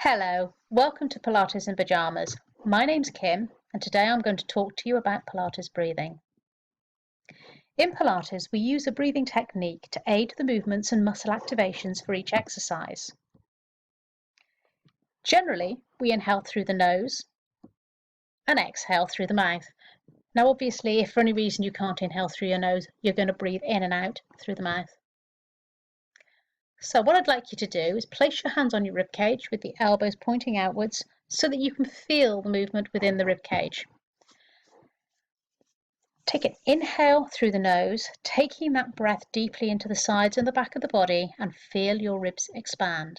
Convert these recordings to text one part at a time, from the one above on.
Hello, welcome to Pilates in Pyjamas. My name's Kim, and today I'm going to talk to you about Pilates breathing. In Pilates, we use a breathing technique to aid the movements and muscle activations for each exercise. Generally, we inhale through the nose and exhale through the mouth. Now, obviously, if for any reason you can't inhale through your nose, you're going to breathe in and out through the mouth. So what I'd like you to do is place your hands on your rib cage with the elbows pointing outwards so that you can feel the movement within the rib cage. Take an inhale through the nose, taking that breath deeply into the sides and the back of the body, and feel your ribs expand.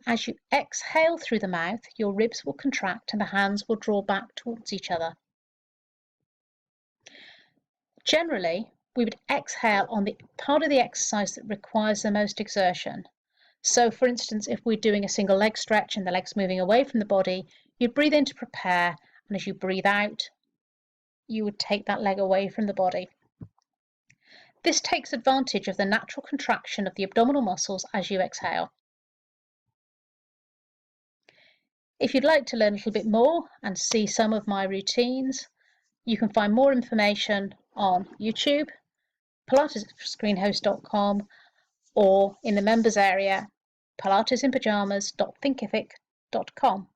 As you exhale through the mouth, your ribs will contract and the hands will draw back towards each other. Generally, we would exhale on the part of the exercise that requires the most exertion. So, for instance, if we're doing a single leg stretch and the leg's moving away from the body, you'd breathe in to prepare, and as you breathe out, you would take that leg away from the body. This takes advantage of the natural contraction of the abdominal muscles as you exhale. If you'd like to learn a little bit more and see some of my routines, you can find more information on YouTube, pilatesinpyjamas.online, or in the members area, pilatesinpyjamas.thinkific.com.